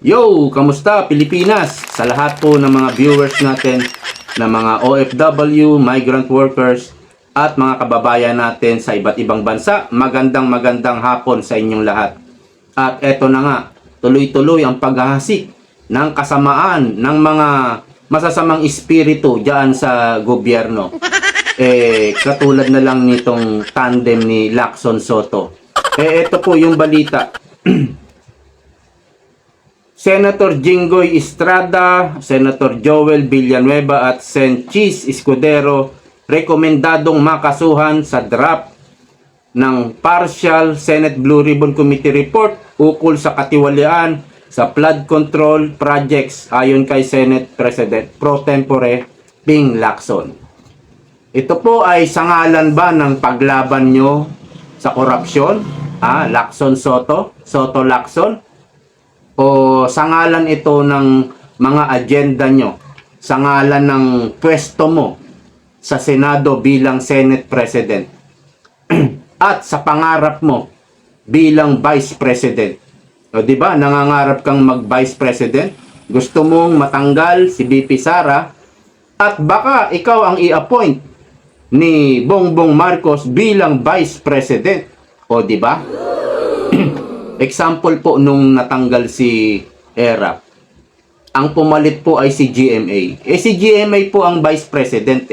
Yo! Kamusta Pilipinas? Sa lahat po ng mga viewers natin na mga OFW, migrant workers at mga kababayan natin sa iba't ibang bansa, magandang hapon sa inyong lahat. At eto na nga, tuloy-tuloy ang paghahasik ng kasamaan ng mga masasamang espiritu diyan sa gobyerno. Katulad na lang nitong tandem ni Lacson Soto. Ito po yung balita. Senator Jinggoy Estrada, Senator Joel Villanueva at Sen. Chis Escudero rekomendadong makasuhan sa draft ng Partial Senate Blue Ribbon Committee Report ukol sa katiwalian sa flood control projects ayon kay Senate President Pro Tempore Ping Lacson. Ito po ay sangalan ba ng paglaban nyo sa korupsyon? Lacson Soto? Soto Lacson? O sangalan ito ng mga agenda nyo? Sangalan ng pwesto mo sa Senado bilang Senate President? At sa pangarap mo bilang Vice President? O diba, nangangarap kang mag-Vice President? Gusto mong matanggal si BP Sara at baka ikaw ang i-appoint ni Bongbong Marcos bilang Vice President. O diba? Example po nung natanggal si ERAP. Ang pumalit po ay si GMA. Si GMA po ang Vice President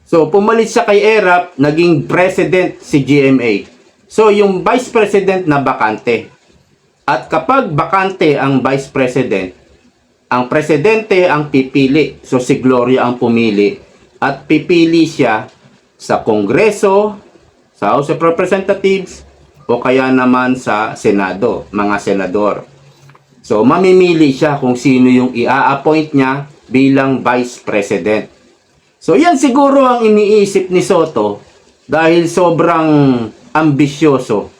So pumalit siya kay ERAP, naging President si GMA. So yung Vice President na bakante. At kapag bakante ang Vice President, ang Presidente ang pipili. So si Gloria ang pumili. At pipili siya sa Kongreso, sa House of Representatives, o kaya naman sa Senado, mga senador. So, mamimili siya kung sino yung i-appoint niya bilang Vice President. So, yan siguro ang iniisip ni Soto dahil sobrang ambisyoso.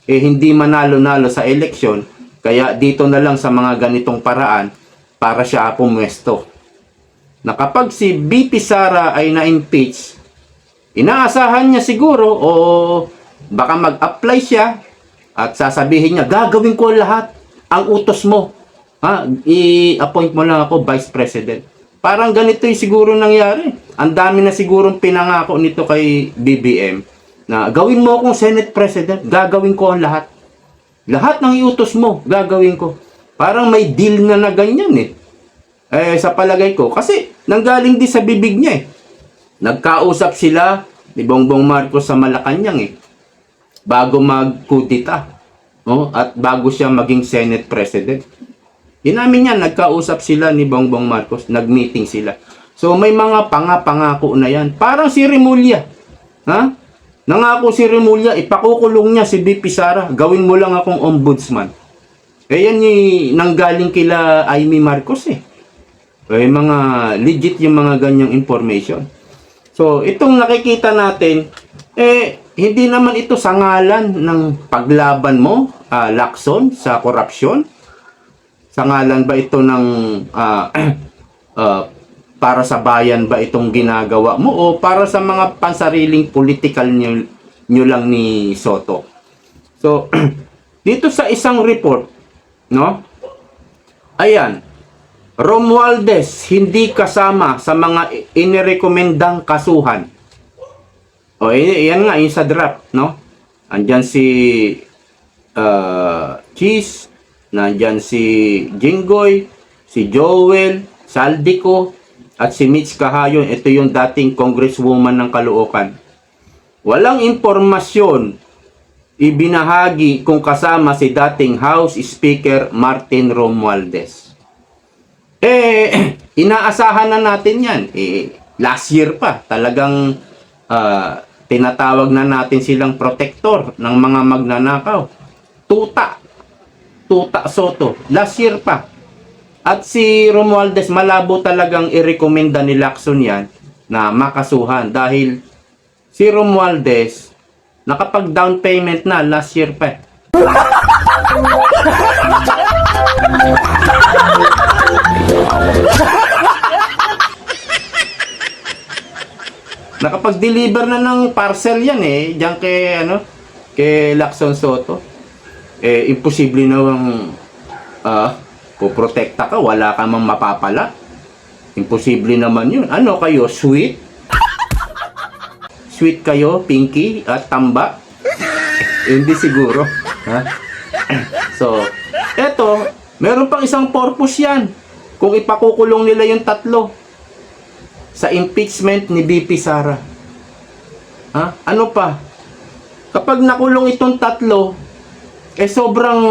Hindi manalo-nalo sa eleksyon, kaya dito na lang sa mga ganitong paraan para siya pumwesto. Na kapag si BP Sara ay na-impeach, inaasahan niya siguro o baka mag-apply siya at sasabihin niya, gagawin ko lahat. Ang utos mo. I-appoint mo lang ako Vice President. Parang ganito yung siguro nangyari. Ang dami na sigurong pinangako nito kay BBM na gawin mo akong Senate President, gagawin ko ang lahat. Lahat ng iutos mo, gagawin ko. Parang may deal na ganyan sa palagay ko. Kasi nanggaling din sa bibig niya Nagkausap sila ni Bongbong Marcos sa Malacanang bago magkudita at bago siya maging Senate President. Inamin niya, nagkausap sila ni Bongbong Marcos, nagmeeting sila. So may mga pangako na yan. Parang si Remulla. Nangako si Remulla, ipakukulong niya si BP Sara, gawin mo lang akong ombudsman. Yan yung nanggaling kila Amy Marcos mga legit yung mga ganyang information. So itong nakikita natin, hindi naman ito sangalan ng paglaban mo, Lacson, sa korupsyon. Sangalan ba ito ng para sa bayan ba itong ginagawa mo o para sa mga pansariling political nyo lang ni Soto? So, dito sa isang report, ayan, Romualdez hindi kasama sa mga inirekomendang kasuhan. Yan nga, yung sa draft, Andyan si Chis, nandyan si Jinggoy, si Joel, Saldico, at si Mitch Kahayon. Ito yung dating congresswoman ng Caloocan. Walang impormasyon ibinahagi kung kasama si dating House Speaker Martin Romualdez. Inaasahan na natin yan. Last year pa, talagang tinatawag na natin silang protector ng mga magnanakaw. Tuta Soto. Last year pa. At si Romualdez, malabo talagang irekomenda ni Lacson yan na makasuhan. Dahil si Romualdez, nakapag-down payment na last year pa. Nakapag-deliver na ng parcel yan diyan kay Lacson Soto. Imposible na Puprotekta ka, wala ka mang mapapala. Imposible naman yun. Ano kayo, sweet? Sweet kayo, Pinky at Tamba? Hindi siguro. Ha? So, eto, meron pang isang purpose yan. Kung ipakukulong nila yung tatlo sa impeachment ni BP Sara. Ha? Ano pa? Kapag nakulong itong tatlo, sobrang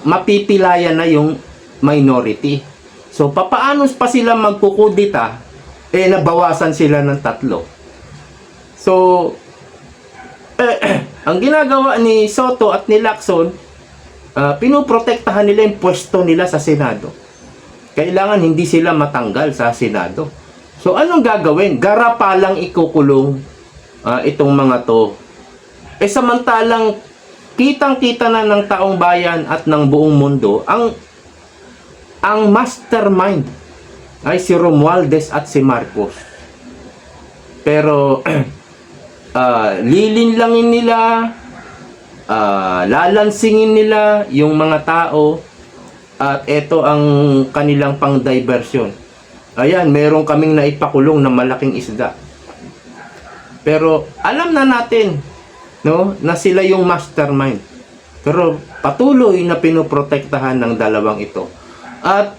mapipilaya na yung minority. So, papaano pa sila magkukudita? Nabawasan sila ng tatlo. So, ang ginagawa ni Soto at ni Lacson, pinoprotektahan nila yung pwesto nila sa Senado. Kailangan hindi sila matanggal sa Senado. So, anong gagawin? Garapalang ikukulong itong mga to. Samantalang kitang-kita na ng taong bayan at ng buong mundo, ang mastermind ay si Romualdez at si Marcos. Pero lilinlangin nila, lalansingin nila yung mga tao, at ito ang kanilang pang-diversion. Ayan, meron kaming naipakulong na malaking isda. Pero alam na natin, no, na sila yung mastermind. Pero patuloy na pinoprotektahan ng dalawang ito. At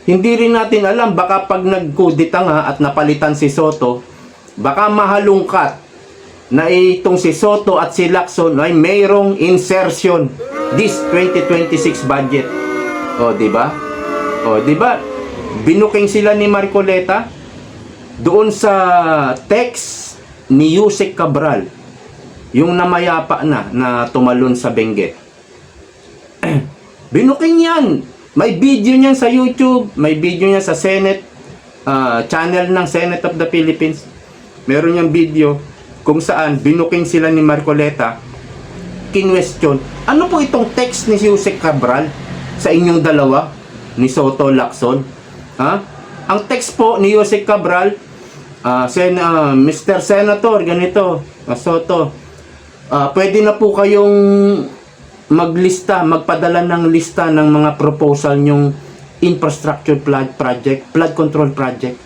hindi rin natin alam, baka pag nagkudita nga at napalitan si Soto, baka mahalungkat na itong si Soto at si Lacson ay mayroong insertion this 2026 budget. O, di ba? O, di ba? Binuking sila ni Marcoleta doon sa text ni Yusek Cabral, yung namayapa na tumalon sa Benguet. Binuking yan. May video niyan sa YouTube, may video niya sa Senate channel ng Senate of the Philippines. Meron niyang video kung saan binuking sila ni Marcoleta, kinwestiyon. Ano po itong text ni Yusek Cabral sa inyong dalawa, ni Soto, Lacson? Ha? Ang text po ni Yusek Cabral, Mr. Senator, ganito, Soto, pwede na po kayong maglista, magpadala ng lista ng mga proposal nyong infrastructure flood control project.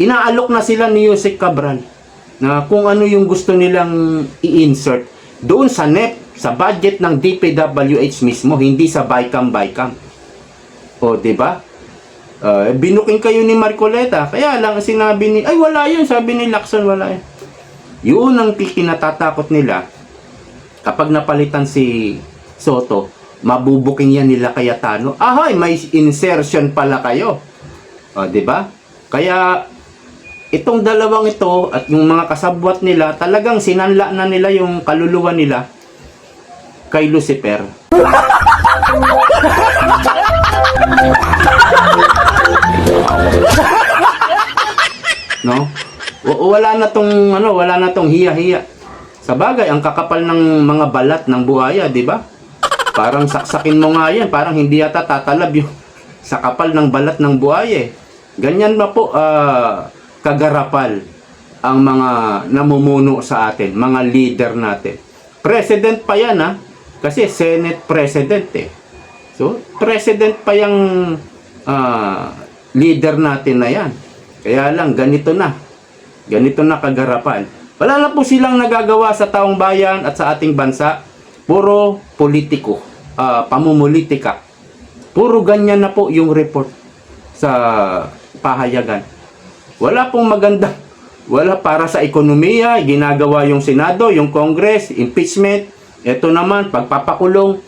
Inaalok na sila ni Yusek Cabral na kung ano yung gusto nilang i-insert doon sa NEP, sa budget ng DPWH mismo, hindi sa BICAM. O, di ba? Binuking kayo ni Marcoleta, kaya lang sinabi ni, ay wala yun, sabi ni Lacson, wala yun. Yun ang kinatatakot nila. Kapag napalitan si Soto, mabubuking yan nila Cayetano. Ahoy, may insertion pala kayo. O, di ba? Kaya itong dalawang ito at yung mga kasabwat nila, talagang sinanla na nila yung kaluluwa nila kay Lucifer. No? Wala na tong hiya-hiya. Sa bagay, ang kakapal ng mga balat ng buhaya, di ba? Parang saksakin mo nga yan, parang hindi yata tatalab yung sa kapal ng balat ng buhaya. Ganyan ba po kagarapal ang mga namumuno sa atin, mga leader natin. President pa yan, ha? Kasi Senate President eh. So, President pa yung leader natin na yan. Kaya lang, ganito na. Ganito na kagarapan. Wala na po silang nagagawa sa taong bayan at sa ating bansa. Puro politiko, pamumulitika. Puro ganyan na po yung report sa pahayagan. Wala pong maganda. Wala para sa ekonomiya, ginagawa yung Senado, yung Congress, impeachment. Ito naman, pagpapakulong.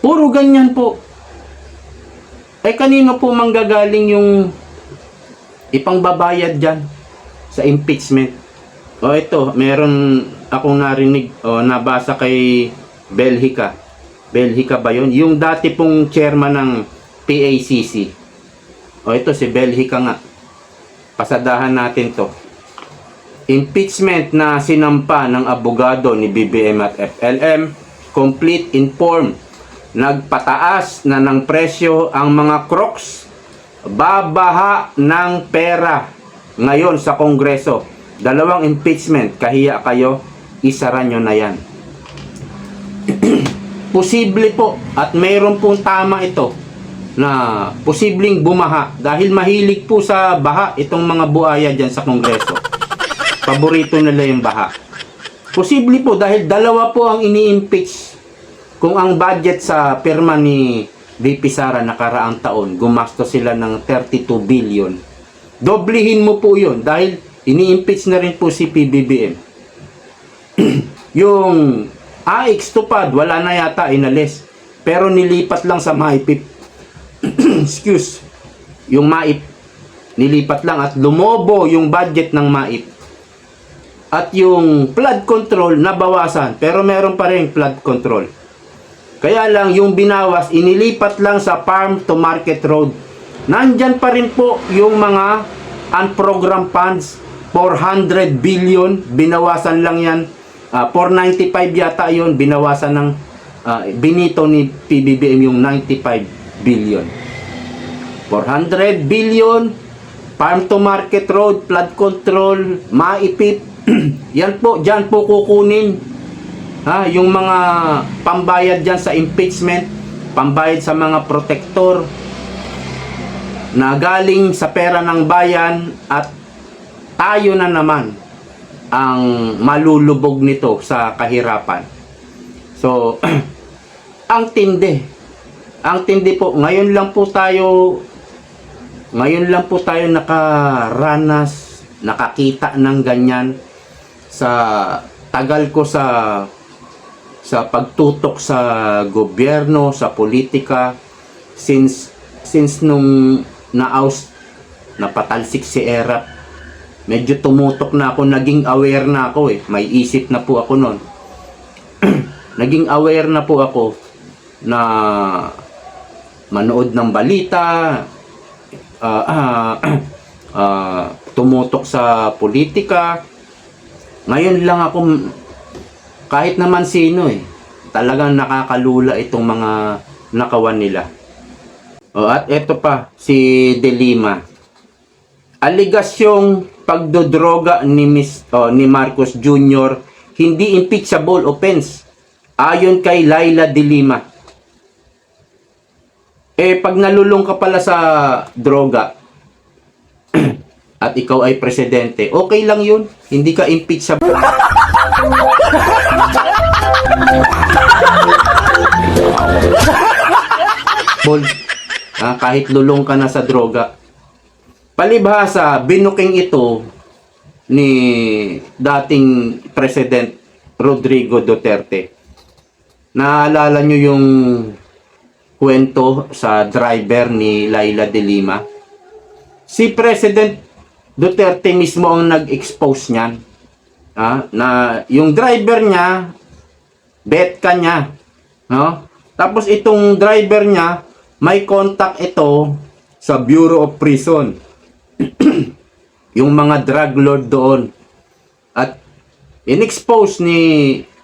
Puro ganyan po. Kanino po manggagaling yung ipangbabayad dyan sa impeachment? Ito, meron akong narinig nabasa kay Belhica. Belhica ba yun? Yung dati pong chairman ng PACC. Ito si Belhica nga. Pasadahan natin to. Impeachment na sinampa ng abogado ni BBM at FLM, complete informed. Nagpataas na ng presyo ang mga crooks. Babaha ng pera ngayon sa Kongreso. 2 impeachment, kahiya kayo, isara nyo na yan. Posible po at mayroon pong tama ito na posibleng bumaha dahil mahilig po sa baha itong mga buaya dyan sa Kongreso. Paborito nila yung baha. Posible po dahil dalawa po ang ini-impeach. Kung ang budget sa pirma ni VP Sara nakaraang taon, gumastos sila ng 32 billion. Doblihin mo po yun dahil ini-impeach na rin po si PBBM. Yung AX tupad, wala na yata, inalis. Pero nilipat lang sa MAIP. Excuse. Yung MAIP, nilipat lang at lumobo yung budget ng MAIP. At yung flood control, nabawasan. Pero meron pa rin flood control. Kaya lang, yung binawas, inilipat lang sa farm to market road. Nandyan pa rin po yung mga unprogrammed funds. 400 billion, binawasan lang yan. 495 yata yun, binawasan ng binito ni PBBM yung 95 billion. 400 billion, farm to market road, flood control, maipip. Yan po, dyan po kukunin. Yung mga pambayad dyan sa impeachment, pambayad sa mga protector na galing sa pera ng bayan at tayo na naman ang malulubog nito sa kahirapan. So, ang tindi. Ang tindi po, ngayon lang po tayo nakaranas, nakakita ng ganyan sa tagal ko sa pagtutok sa gobyerno, sa politika, since nung napatalsik si Erap, medyo tumutok na ako, naging aware na ako may isip na po ako noon. Naging aware na po ako na manood ng balita, tumutok sa politika. Ngayon lang ako, kahit naman sino talagang nakakalula itong mga nakawan nila. At eto pa, si De Lima. Aligasyong pagdodroga ni Marcos Jr. hindi impeachable offense ayon kay Laila De Lima. Pag nalulong ka pala sa droga at ikaw ay presidente, okay lang yun, hindi ka impeachable. Kahit lulong ka na sa droga. Palibhasa, binuking ito ni dating President Rodrigo Duterte. Naalala nyo yung kwento sa driver ni Laila De Lima? Si President Duterte mismo ang nag-expose niyan. Na yung driver niya, bet ka niya. No? Tapos itong driver niya, may contact ito sa Bureau of Prison. Yung mga drug lord doon. At in-expose ni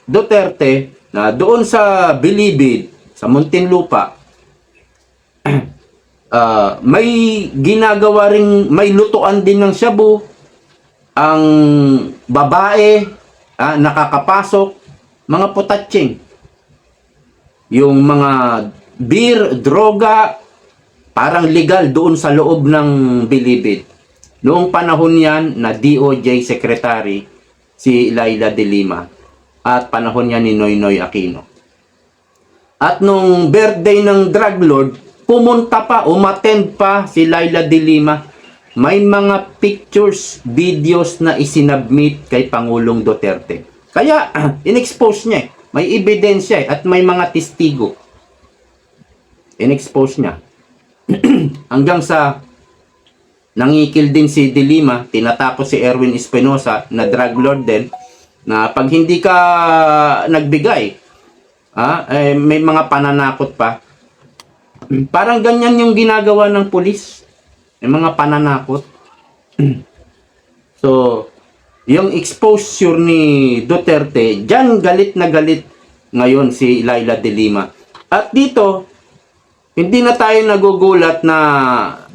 Duterte na doon sa Bilibid, sa Muntinlupa, may ginagawa ring, may lutuan din ng shabu. Ang babae nakakapasok, mga putatsing. Yung mga beer, droga, parang legal doon sa loob ng Bilibid. Noong panahon yan na DOJ Secretary si Laila De Lima at panahon yan ni Noynoy Aquino. At nung birthday ng drug lord, pumunta pa, umattend pa si Laila De Lima. May mga pictures, videos na isinabmit kay Pangulong Duterte. Kaya, in-expose niya May ebidensya at may mga testigo. In-expose niya. Hanggang sa nangikil din si De Lima, tinatapos si Erwin Espinosa na drug lord din, na pag hindi ka nagbigay, may mga pananakot pa. Parang ganyan yung ginagawa ng pulis. May mga pananakot. So, yung exposure ni Duterte, dyan galit na galit ngayon si Laila De Lima. At dito, hindi na tayo nagugulat na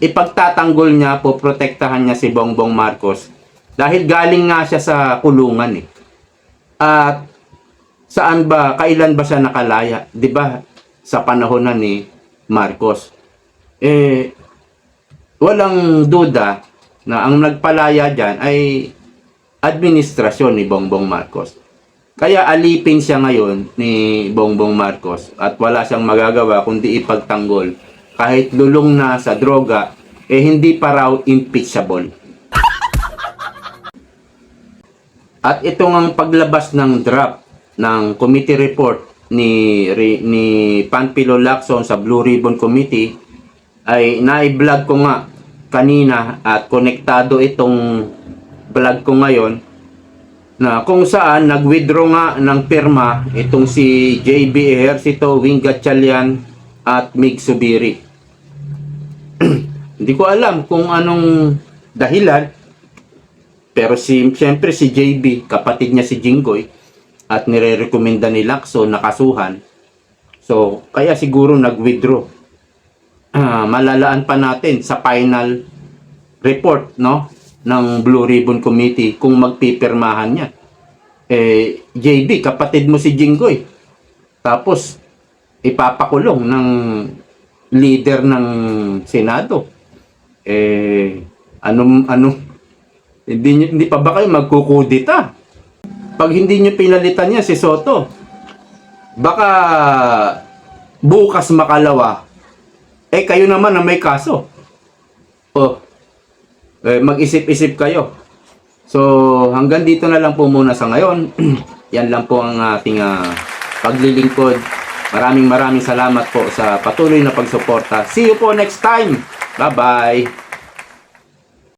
ipagtatanggol niya, poprotektahan niya si Bongbong Marcos. Dahil galing nga siya sa kulungan eh. At saan ba, kailan ba siya nakalaya? 'Di ba? Sa panahon na ni Marcos. walang duda na ang nagpalaya dyan ay administrasyon ni Bongbong Marcos. Kaya alipin siya ngayon ni Bongbong Marcos at wala siyang magagawa kundi ipagtanggol. Kahit lulong na sa droga, hindi pa raw impeachable. At itong ang paglabas ng draft ng committee report ni Panfilo Lacson sa Blue Ribbon Committee ay na-vlog ko nga kanina at konektado itong vlog ko ngayon na kung saan nag-withdraw nga ng pirma itong si JB Ejercito, Wing Gatchalian at Mig Subiri. Hindi ko alam kung anong dahilan, pero siyempre si JB, kapatid niya si Jinggoy, at nire-recommenda ni Lacson nakasuhan. So, kaya siguro nag-withdraw. Malalaan pa natin sa final report, no, ng Blue Ribbon Committee kung magpipirmahan niya. JB, kapatid mo si Jinggoy. Tapos, ipapakulong ng leader ng Senado. Hindi pa ba kayo magkukudita? Pag hindi nyo pinalitan niya si Soto, baka bukas makalawa, kayo naman na may kaso. Mag-isip-isip kayo. So, hanggang dito na lang po muna sa ngayon. Yan lang po ang ating paglilingkod. Maraming salamat po sa patuloy na pagsuporta. See you po next time. Bye-bye.